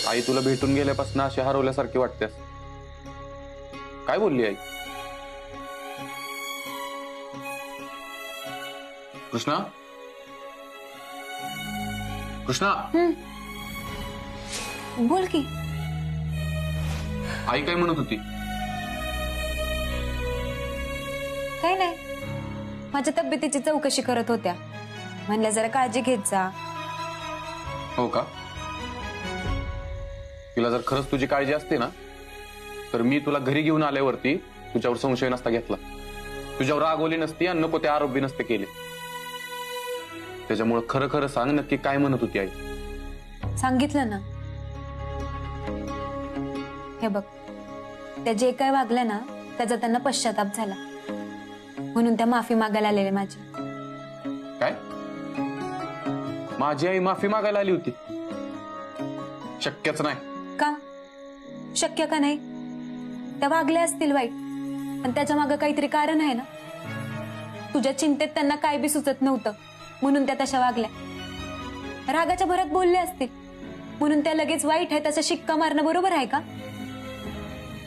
आई तुला भेटून गेल्यापासून अशी हरवल्यासारखी वाटतेस. काय बोलली आई? कृष्णा, कृष्णा, बोल की. आई काय म्हणत होती? काय नाही, माझ्या तब्येतीची चौकशी करत होत्या. म्हणल्या जरा काळजी घेत जा. हो का? तिला जर खरंच तुझी काळजी असते ना, तर मी तुला घरी घेऊन आल्यावरती तुझ्यावर संशय नसता घेतला, तुझ्यावर रागवली नसती आणि नको ते आरोप बी नसते केले. त्याच्यामुळे खरं खरं सांग, नक्की काय म्हणत होती आई? सांगितलं ना. हे बघ, त्या जे काय वागल्या ना त्याचा त्यांना पश्चाताप झाला, म्हणून त्या माफी मागायला आलेले माझी. काय? माझी आई माफी मागायला आली होती? शक्यच नाही. का शक्य का नाही? त्या वागल्या असतील वाईट, पण त्याच्या मागे काहीतरी कारण आहे ना. तुझ्या चिंतेत त्यांना काय बी सुचत नव्हतं म्हणून त्या तशा वागल्या. रागाच्या भरात बोलले असतील म्हणून त्या लगेच वाईट आहे तसा शिक्का मारणं बरोबर आहे का?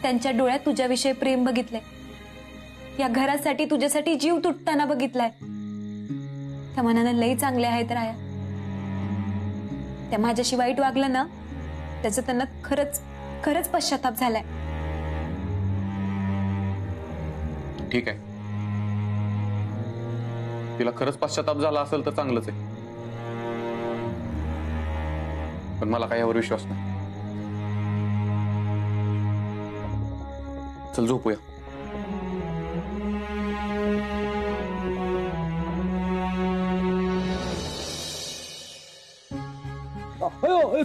त्यांच्या डोळ्यात तुझ्याविषयी प्रेम बघितलंय, या घरासाठी तुझ्यासाठी जीव तुटताना बघितलाय. त्या मनानं लई चांगले आहेत राया. त्या माझ्याशी वाईट वागलं ना, त्याचा त्यांना खरंच खरंच पश्चाताप झालाय. ठीक आहे, तिला खरंच पश्चाताप झाला असेल तर चांगलंच आहे, पण मला काही यावर विश्वास नाही. चल झोपूया.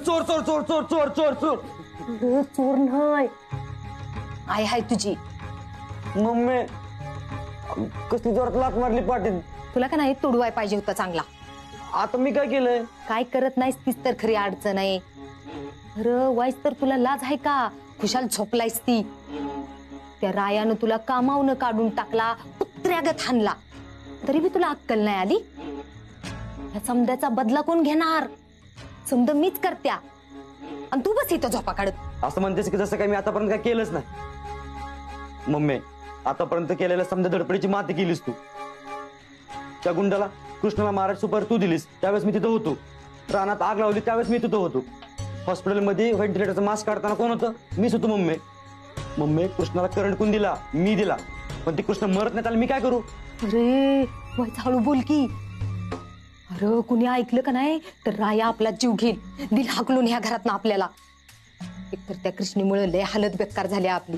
चोर चोर चोर चोर चोर चोर चोर. चोर नाही, आई हाय तुझी. मम्मी कसली जोरात लात मारली पाठीत. तुला का नाही तोडवाय पाहिजे होता चांगला. आता मी काय केलंय? काय करत नाहीस तीच तर खरी अडचण आहे. अरे वाईस तर तुला लाज आहे का? खुशाल झोपलायस ती. त्या रायानं तुला कामावून काढून टाकला, कुत्र्यागत हाणला, तरी बी तुला अक्कल नाही आली. या समद्याचा बदला कोण घेणार? समद मीच करत्या आणि तू बस इथं झोपा काढत. असं म्हणतेस की जसं काय मी आतापर्यंत काय केलंच नाही. मम्मी आतापर्यंत केलेल्या समजा धडपडीची माती केलीस तू. त्या गुंडाला कृष्णाला मारायची सुपारी तू दिलीस, त्यावेळेस मी तिथं होतो. रानात आग लावली त्यावेळेस मी तिथं होतो. हॉस्पिटलमध्ये व्हेंटिलेटरचा मास्क काढताना कोण होतं? मीच होतो. मम्मी मम्मी कृष्णाला करंट कोण दिला? मी दिला. पण ती कृष्ण मरत नाही, त्याला मी काय करू? अरे वाईट हळू बोल की. अरे कुणी ऐकलं का नाही तर राया आपला जीव घेईल, दिल हाकलून ह्या घरात ना आपल्याला. एकतर त्या कृष्णीमुळे लय हालत बेकार झाली आपली.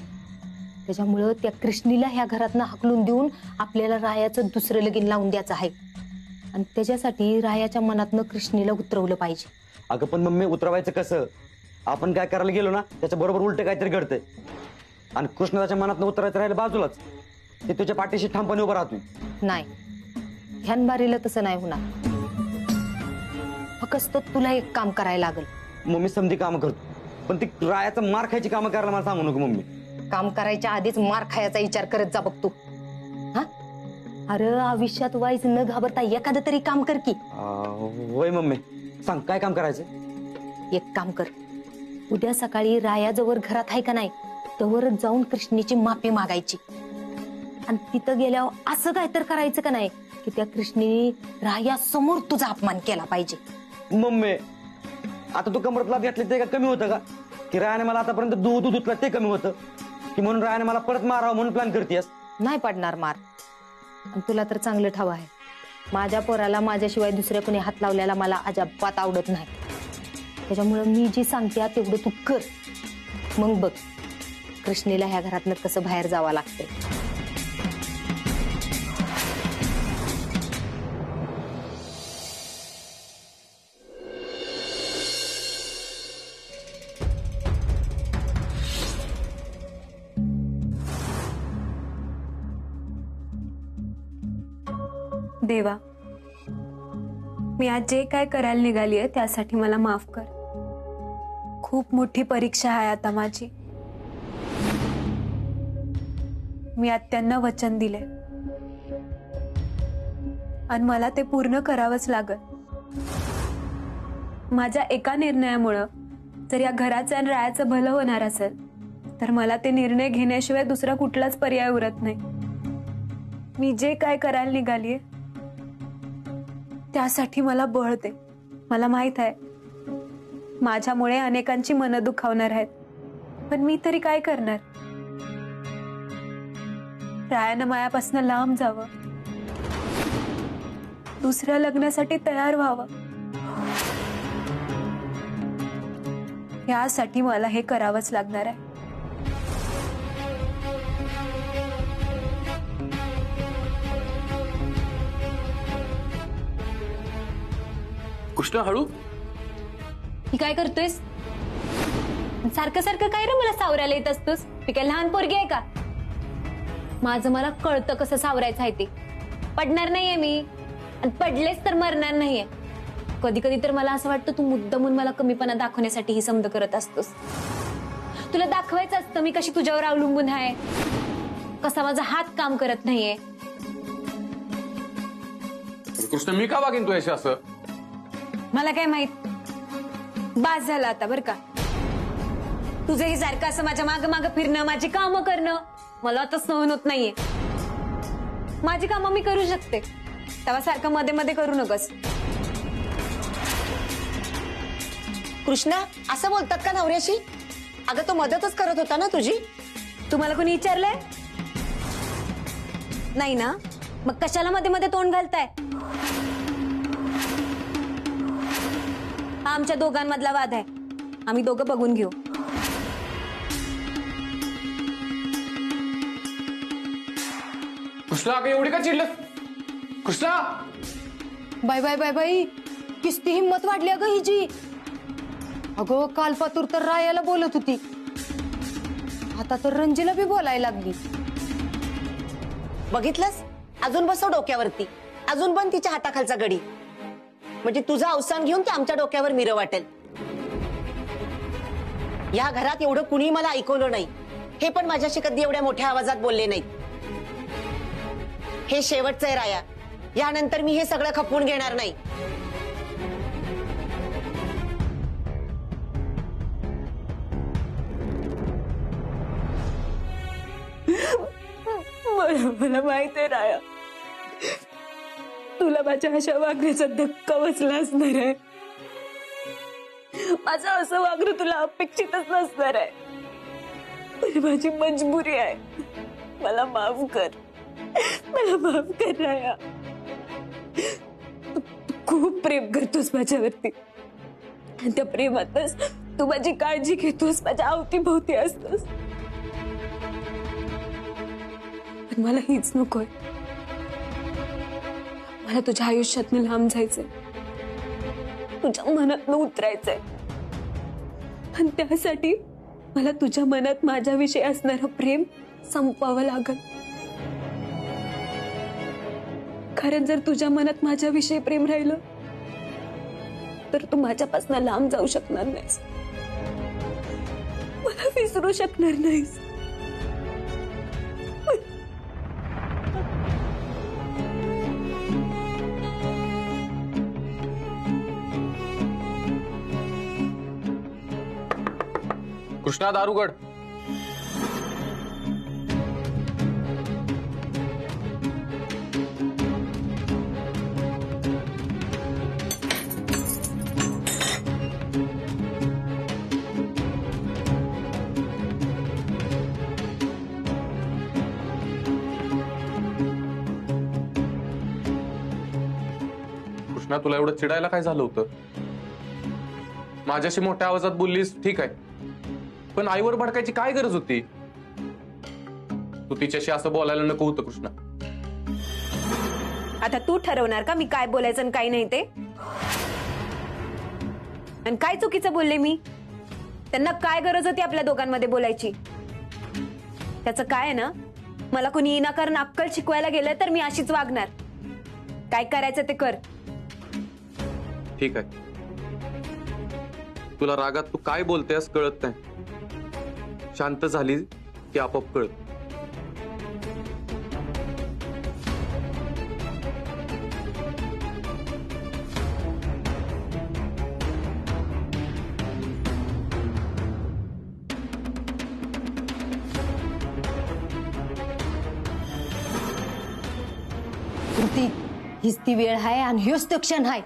त्याच्यामुळं त्या कृष्णीला ह्या घरातनं हाकलून देऊन आपल्याला रायाचं दुसरं लगीन लावून द्यायचं आहे. आणि त्याच्यासाठी रायाच्या मनातनं कृष्णीला उतरवलं पाहिजे. अगं पण मम्मी उतरवायचं कसं? आपण काय करायला गेलो ना त्याच्या बरोबर उलट काहीतरी घडतंय. आणि कृष्ण त्याच्या मनातनं उतरायचं राहिलं बाजूलाच, ते तुझ्या पाठीशी ठामपणे उभं राहतोय. नाही, ह्यानबारीला तसं नाही होणार. फक्त तुला एक काम करायला लागल. मम्मी समधी कामं करतो, पण ती रायाचा मार खायची कामं करायला मला सांगू नको मम्मी. काम करायच्या आधीच मार खायचा विचार करत जा बघ तू. हा अरे आयुष्यात वाईच न घाबरता एखादं तरी काम कर की. होय मम्मी, सांग काय काम करायचं? एक काम कर, उद्या सकाळी रायाजवळ घरात आहे का नाही तवरच जाऊन कृष्णीची माफी मागायची. आणि तिथं गेल्यावर असं काय तर करायचं का नाही की त्या कृष्णीने राया समोर तुझा अपमान केला पाहिजे. मम्मी आता तू कमरत लाभ घेतली ते का कमी होतं का? की रायाने मला आतापर्यंत दूध उतला ते कमी होतं की म्हणून रायाने मला परत मारावं म्हणून प्लॅन करतेस? नाही पडणार मार. आणि तुला तर चांगलं ठाव आहे, माझ्या पोराला माझ्याशिवाय दुसऱ्या कोणी हात लावल्याला मला अजिबात आवडत नाही. त्याच्यामुळं मी जी सांगते तेवढं तू कर. मग बघ कृष्णीला ह्या घरातनं कसं बाहेर जावं लागतंय. देवा, मी आज जे काय करायला निघालीये त्यासाठी मला माफ कर. खूप मोठी परीक्षा आहे आता माझी. मी आत्यांना वचन दिले आणि मला ते पूर्ण करावंच लागल. माझ्या एका निर्णयामुळे जर या घराचं आणि रायाचं भलं होणार असेल तर मला ते निर्णय घेण्याशिवाय दुसरा कुठलाच पर्याय उरत नाही. मी जे काय करायला निघालीये त्यासाठी मला बळ दे. मला माहित आहे माझ्यामुळे अनेकांची मनं दुखावणार आहेत, पण मी तरी काय करणार. रायानं मायापासून लांब जावं, दुसऱ्या लग्नासाठी तयार व्हावं, यासाठी मला हे करावंच लागणार आहे. कृष्णा हळू. ही काय करतोयस? सारखं सारखं काय रे मला सावरायला येत असतोस? मी काय लहान पोरगी आहे का? माझं मला कळतं कसं सावरायचं आहे ते. पडणार नाहीये मी, आणि पडलेच तर मरणार नाहीये. कधी कधी तर मला असं वाटतं तू मुद्दामून मला कमीपणा दाखवण्यासाठी ही समज करत असतोस. तुला दाखवायचं असतं मी कशी तुझ्यावर अवलंबून आहे, कसा माझा हात काम करत नाहीये. कृष्ण मी का वागेन तुझ्याशी असं? मला काय माहित. बास झालं आता बर का. तुझं हे सारखं असं माझ्या मागं मागं फिरणं, माझी कामं करणं मला आता सहन होत नाहीये. माझी कामं मी करू शकते, तेव्हा सारखं मध्ये मध्ये करू नकोस. कृष्णा असं बोलतात का नवऱ्याशी? अगं तो मदतच करत होता ना तुझी. तुम्हाला कोणी विचारलंय? नाही ना, मग कशाला मध्ये मध्ये तोंड घालताय? हा आमच्या दोघांमधला वाद आहे, आम्ही दोघं बघून घेऊ. कृष्णा अगं एवढी का चिडलं? कृष्णा बाय बाय बाय बाई, किस्ती हिंमत वाढली अगं हिची. अगं काल पातूर तर रायाला बोलत होती, आता तर रंजीला बी बोलायला लागली. बघितलंस, अजून बसव डोक्यावरती, अजून पण तिच्या हाताखालचा गडी. म्हणजे तुझं अवसान घेऊन ते आमच्या डोक्यावर मिरं वाटेल. या घरात एवढं कुणी मला ऐकवलं नाही, हे पण माझ्याशी कधी एवढ्या मोठ्या आवाजात बोलले नाहीत. हे शेवटचं आहे राया, यानंतर मी हे सगळं खपवून घेणार नाही. मला माहित आहे राया, तुला माझ्या अशा वागण्याचा धक्का बसला असणार आहे. माझं असं वागणं तुला अपेक्षितच नसणार आहे, पण माझी मजबुरी आहे. मला माफ कर, मला माफ कर राया. तू खूप प्रेम करतोस माझ्यावरती, आणि त्या प्रेमातच तू माझी काळजी घेतोस, माझ्या अवतीभोवती असतोस. पण मला हीच नकोय. मला तुझ्या आयुष्यातनं लांब जायचंय, तुझ्या मनातनं उतरायचंय, आणि त्यासाठी मला तुझ्या मनात माझ्याविषयी असणारं प्रेम संपवावं लागल. कारण जर तुझ्या मनात माझ्याविषयी प्रेम राहिलं तर तू माझ्यापासून लांब जाऊ शकणार नाहीस, मला विसरू शकणार नाहीस. कृष्णा दारुगड. कृष्णा तुला एवढं चिडायला काय झालं होतं? माझ्याशी मोठ्या आवाजात बोललीस ठीक आहे, पण आईवर भडकायची काय गरज होती? तू तिच्याशी असं बोलायला नको होतं कृष्णा. आता तू ठरवणार का मी काय बोलायचं आणि काय नाही ते? आणि काय चुकीचं बोलले मी? त्यांना काय गरज होती आपल्या दोघांमध्ये बोलायची? त्याचं काय आहे ना, मला कोणी विनाकारण अक्कल शिकवायला गेलं तर मी अशीच वागणार. काय करायचं ते कर. ठीक आहे, तुला रागात तू काय बोलतेस कळत नाही, शांत झाली की आपोआप कळत. ऋतिक, हीच ती वेळ आहे आणि ह्योच तो क्षण आहे.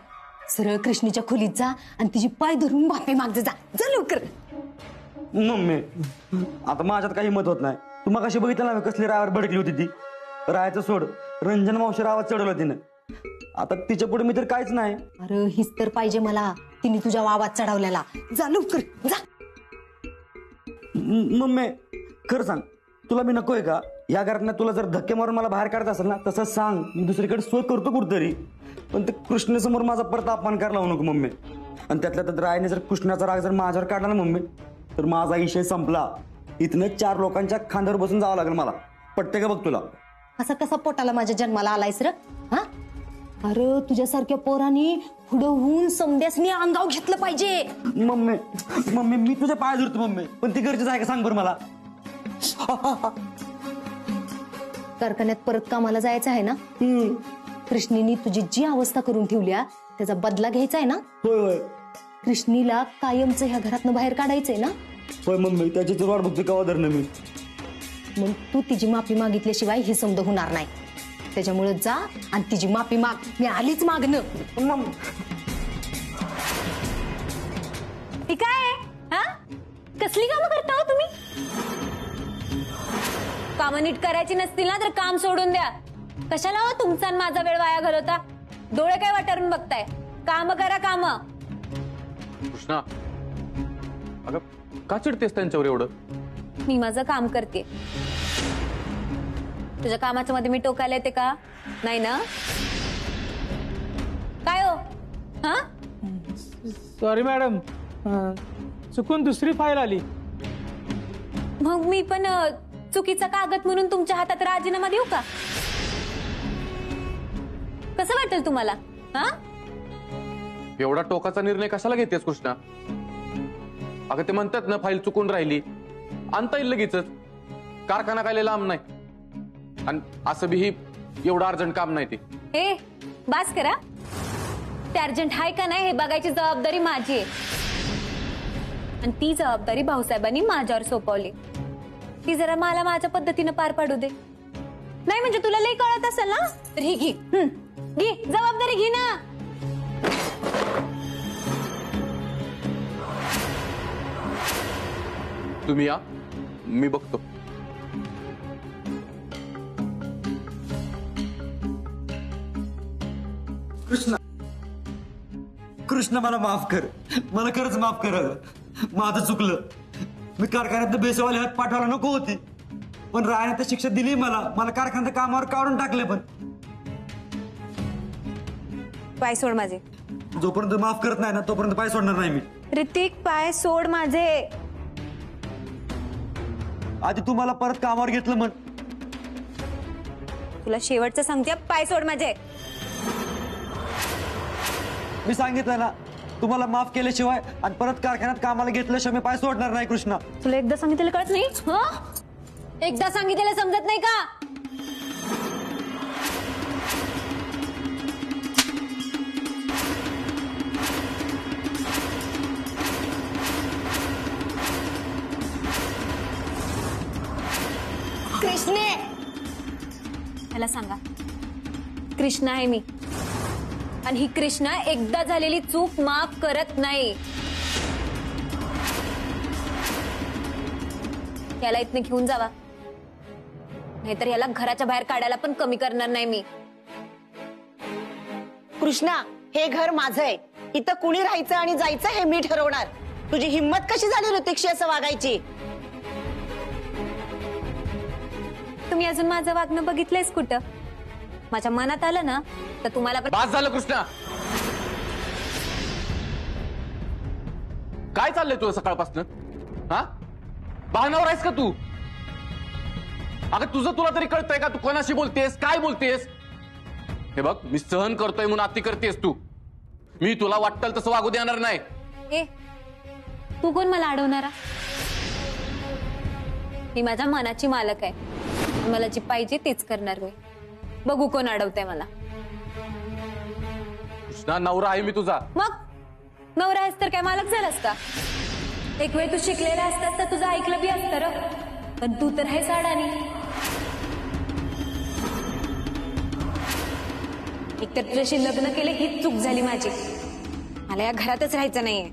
सरळ कृष्णीच्या खोलीत जा आणि तिची पाय धरून माफी माग जा. जा लवकर. मम्मी आता माझ्यात काही हिंमत होत नाही. तू मग कशी बघितलं ना कसली रायावर भडकली होती ती. रायाचं सोड, रंजन मावशी आवाज चढवला तिनं. आता तिच्या पुढे मी तर काहीच नाही. अरे हीच तर पाहिजे मला, तिने तुझ्या आवाज चढवलेला. जा लवकर जा. मम्मी खरं सांग, तुला मी नकोय का? या घरात तुला जर धक्के मारून मला बाहेर काढत असेल ना तसं सांग, मी दुसरीकडे सोय करतो कुठतरी. पण ते कृष्णेसमोर माझा परत अपमान करायला लावू नको मम्मी. आणि त्यातल्या त्यात रायने जर कृष्णाचा राग जर माझ्यावर काढला ना मम्मी, तर माझा विषय संपला. इथनं 4 लोकांच्या खांद्यावर बसून जावं लागेल मला. पटते का बघ तुला? असा कसा पोटाला माझ्या जन्माला आलायस र? हा, अरे तुझ्यासारख्या पोरांनी पुढं होऊन समद्यासनी अंगाव घेतलं पाहिजे. मम्मी मम्मी मी तुझ्या पाय धरतो मम्मी, पण ती गरजेचं आहे का सांग बरं मला. कारखान्यात परत कामाला जायचं आहे ना? कृष्णीनी तुझी जी अवस्था करून ठेवल्या त्याचा बदला घ्यायचा आहे ना? होय होय कृष्णीला कायमचं ह्या घरातनं बाहेर काढायचंय ना? होय मम्मी, त्याची तर वाट बघते कवा धरणं मी. मग तू तिची माफी मागितल्याशिवाय ही समज होणार नाही. त्याच्यामुळे जा आणि तिची माफी माग. मी आलीच मागणं. ही काय आहे? हा, कसली कामं करता हो तुम्ही? कामं नीट करायची नसतील ना तर काम सोडून द्या. कशाला हो तुमचा आणि माझा वेळ वाया घालवता? डोळे काय वाटारून बघताय? काम करा काम. कृष्णा, अगं का चिडतेस त्यांच्यावर एवढं? मी माझं काम करते. तुझ्या कामाच्या मध्ये मी टोकायला येते का? नाही ना? काय हो? हा, सॉरी मॅडम, चुकून दुसरी फाईल आली. मग मी पण चुकीचा कागद म्हणून तुमच्या हातात राजीनामा देऊ का? कसं वाटेल तुम्हाला? हा, एवढा टोकाचा निर्णय कशाला घेतेस कृष्णा? अगं ते म्हणतात ना, फाईल चुकून राहिली आणता येईल लगेचच. कारखाना काय लांब नाही, आणि असं बी एवढं अर्जंट काम नाही ते. हे बास करा. ते अर्जंट आहे का नाही हे बघायची जबाबदारी माझी आहे, आणि ती जबाबदारी भाऊसाहेबांनी माझ्यावर सोपवली. ती जरा मला माझ्या पद्धतीनं पार पाडू दे. नाही म्हणजे तुला लई कळत असेल ना, तर ही घे. घे जबाबदारी, घे ना. तुम्ही या, मी बघतो. कृष्ण मला माफ कर, मला खरंच माफ कर. माझं चुकलं. मी कारखान्यात बेसवाले हात पाठवायला नको होती, पण रायाने तर शिक्षा दिली मला कारखान्यात कामावर काढून टाकले. पण पाय सोड माझे. जोपर्यंत माफ करत नाही ना तोपर्यंत पाय सोडणार नाही मी. ऋतिक, पाय सोड माझे. आधी तू मला परत कामावर घेतलं म्हण. तुला शेवटचं सांगते, पाय सोड माझे. मी सांगितलं ना, तुम्हाला माफ केल्याशिवाय आणि परत कारखान्यात कामाला घेतल्याशिवाय मी पाय सोडणार नाही कृष्णा. तुला एकदा सांगितलेलं कळत नाही? एकदा सांगितलेलं समजत नाही का? कृष्णे, मला सांगा, कृष्णा आहे मी, आणि ही कृष्णा एकदा झालेली चूक माफ करत नाही. याला इथनं घेऊन जावा, नाहीतर याला घराच्या बाहेर काढायला पण कमी करणार नाही मी. कृष्णा, हे घर माझं आहे. इथं कुणी राहायचं आणि जायचं हे मी ठरवणार. तुझी हिंमत कशी झाली ऋतिकशी असं वागायची? तुम्ही अजून माझं वागणं बघितलंयस कुठं? माझ्या मनात आलं ना तर तुम्हाला पण. बास झालं कृष्णा. काय चाललंय तुला सकाळपासून? हा, बहाणावर आहेस का तू? अगं तुझं तुला तरी कळतंय का? तू कोणाशी बोलतेस, काय बोलतेस? हे बघ, मी सहन करतोय म्हणून अति करतेस तू. मी तुला वाटतं तसं वागू देणार नाही. ए, तू कोण मला अडवणारा? मी माझ्या मनाची मालक आहे. मला जी पाहिजे तेच करणार मी. बघू कोण अडवतंय मला. कृष्णा, नवरा आहे मी तुझा. मग नवरा आहेस तर काय मालक झालास का? एक वेळ तू शिकलेला असतास तर तुझं ऐकलं बी असतं र. पण तू तर आहेस अडाणी. एकतर तुझ्याशी लग्न केले हीच चूक झाली माझी. मला या घरातच राहायचं नाहीये.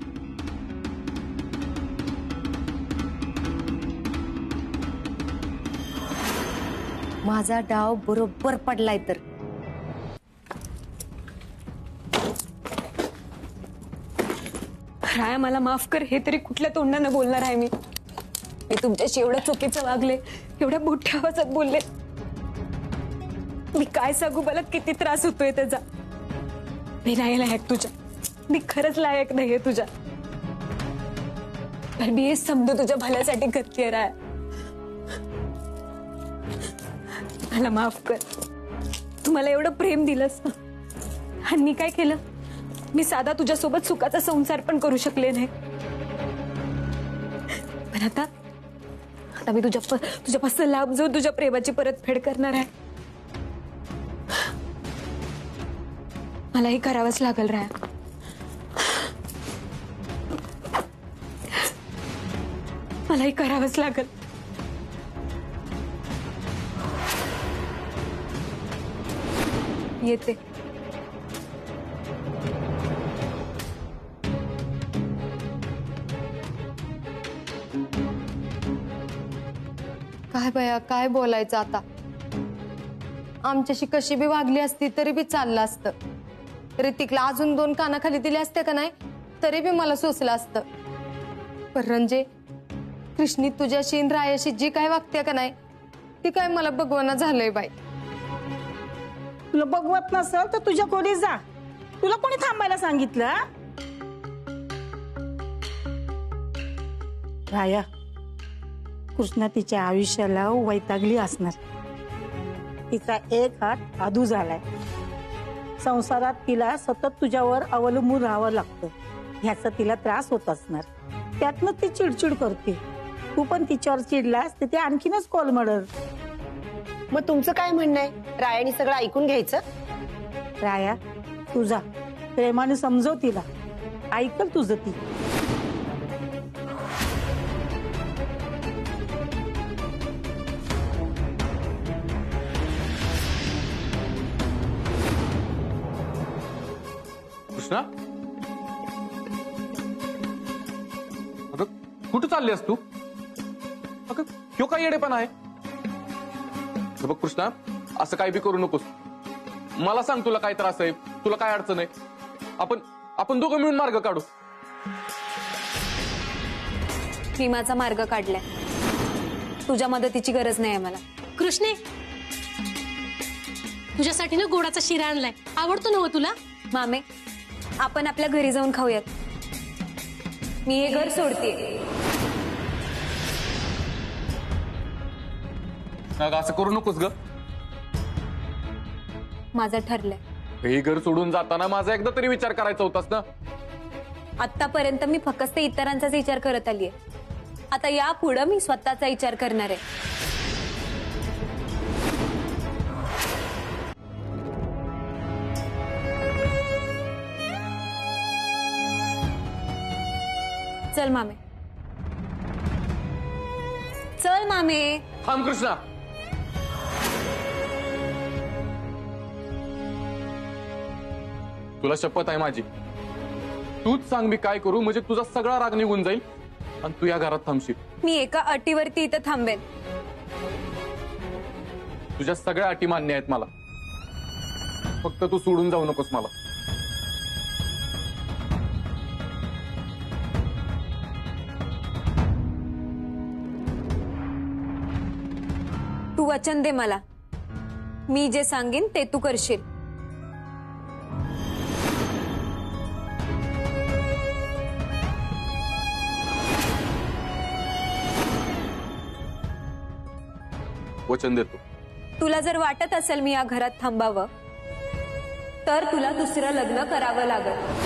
माझा डाव बरोबर पडलाय तर. राया मला माफ कर, हे तरी कुठल्या तोंडानं बोलणार आहे मी. मी तुमच्याशी एवढं चुकीचं वागले, एवढ्या मोठ्या आवाजात बोलले. मी काय सांगू, मला किती त्रास होतोय त्याचा. मी नाही लायक तुझ्या, मी खरंच लायक नाहीये तुझ्या. पण मी हे समजू तुझ्या भल्यासाठी करतेय राया. मला माफ कर. तू मला एवढं प्रेम दिलंस ना, आणि मी काय केलं, मी साधा तुझ्यासोबत सुखाचा संसार पण करू शकले नाही. पण आता मी तुझ्यापासून लांब जाऊन तुझ्या प्रेमाची परतफेड करणार आहे. मलाही करावंच लागल राया. मलाही करावंच लागल. येते. काय बया, काय बोलायचं आता. आमच्याशी कशी बी वागली असती तरी बी चाललं असतं. ऋतिकला अजून 2 कानाखाली दिले असते का नाही तरी बी मला सोसलं असतं. पण रंजे, कृष्णी तुझ्याशी आणि रायाशी जी काय वागते का नाही ती काय मला बघवना झालंय बाई. तुला बघवत नसेल तर तुझ्या खोलीत जा. तुला कोणी थांबायला सांगितलं? राया, कृष्णा तिच्या आयुष्याला वैतागली असणार. तिचा एक हात आधू झालाय. संसारात तिला सतत तुझ्यावर अवलंबून राहावं लागतं. ह्याचा तिला त्रास होत असणार. त्यातनं ती चिडचिड करते. तू पण तिच्यावर चिडलास तर ते आणखीनच कोलमडल. मग तुमचं काय म्हणणं आहे? रायाने सगळं ऐकून घ्यायचं? राया, तुझा प्रेमाने समजव तिला. ऐकल तुझं ती. कृष्णा, अगं कुठं चाललीस तू? अगं ह्यो काय येडेपणा आहे? हे बघ कृष्णा, असं काही बी करू नकोस. मला सांग, तुला काय त्रास आहे, तुला काय अडचण आहे? आपण दोघं मिळून मार्ग काढू. मी माझा मार्ग काढलाय. तुझ्या मदतीची गरज नाही आहे मला. कृष्णे, तुझ्यासाठी ना गोडाचा शिरा आणलाय. आवडतो ना हो तुला? मामे, आपण आपल्या घरी जाऊन खाऊयात. मी हे घर सोडते. असं करू नकोस ग. माझं ठरलंय. हे घर सोडून जाताना माझा एकदा तरी विचार करायचा होतास ना. आतापर्यंत मी फक्त इतरांचाच विचार करत आलीये. आता यापुढे मी स्वतःचा विचार करणार आहे. चल मामे, चल मामे. थांब कृष्णा. तुला शपथ आहे माझी. तूच सांग मी काय करू, म्हणजे तुझा सगळा राग निघून जाईल आणि तू या घरात थांबशील. मी एका अटीवरती इथं थांबेन. तुझ्या सगळ्या अटी मान्य आहेत मला. फक्त तू सोडून जाऊ नकोस मला. तू वचन दे मला. मी जे सांगेन ते तू करशील. वचन देतो. तुला जर वाटत असेल मी या घरात थांबावं तर तुला दुसरं लग्न करावं लागेल.